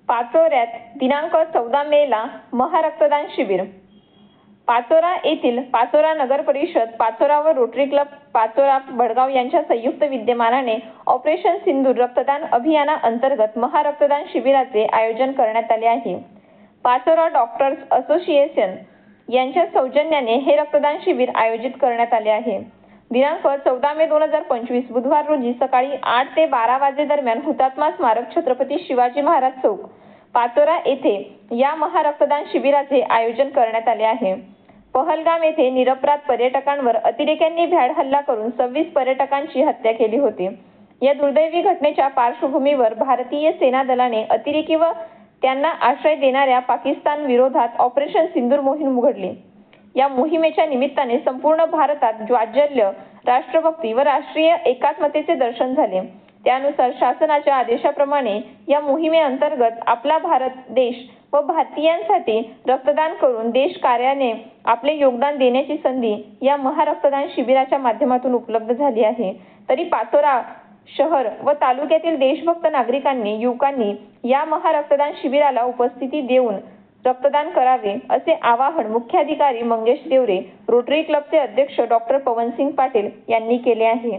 पाचोऱ्यात दिनांक 14 मेला महारक्तदान शिबिर। पाचोरा येथील पाचोरा नगर परिषद, पाचोरा व रोटरी क्लब पाचोरा भडगाव यांच्या संयुक्त विद्यमानाने ऑपरेशन सिंदूर रक्तदान अभियानाअंतर्गत महारक्तदान शिबिराचे आयोजन करण्यात आले आहे। पाचोरा डॉक्टर्स असोसिएशन यांच्या सौजन्याने हे रक्तदान शिबिर आयोजित करण्यात आले आहे। दिनांक 14 मे 2025 बुधवार रोजी सकाळी 8 ते 12 वाजे दरम्यान हुतात्मा स्मारक छत्रपती शिवाजी महाराज चौक पाचोरा येथे या महारक्तदान शिबिराचे आयोजन करण्यात आले आहे। पहलगाम येथे निरपराध पर्यटकांवर अतिरेक्यांनी भ्याड हल्ला करून 26 पर्यटकांची हत्या केली होती। या दुर्दैवी घटनेच्या पार्श्वभूमीवर भारतीय सेना दलाने अतिरेकी व त्यांना आश्रय देणाऱ्या पाकिस्तान विरोधात ऑपरेशन सिंदूर मोहीम उघडली। या मोहिमेच्या निमित्ताने संपूर्ण भारतात ज्वाज्वल्य, राष्ट्रभक्ती व राष्ट्रीय एकात्मतेचे दर्शन झाले। त्यानुसार शासनाच्या आदेशाप्रमाणे या मोहिमेअंतर्गत आपला भारत देश व भारतीयांसाठी रक्तदान करून देश कार्याने आपले योगदान देण्याची संधी या महारक्तदान शिबिराच्या माध्यमातून उपलब्ध झाली आहे। तरी पाचोरा शहर व तालुक्यातील देशभक्त नागरिकांनी, युवकांनी या महारक्तदान शिबिराला उपस्थिती देऊन रक्तदान करावे असे आवाहन मुख्याधिकारी मंगेश देवरे, रोटरी क्लबचे अध्यक्ष डॉक्टर पवनसिंग पाटील यांनी केले आहे।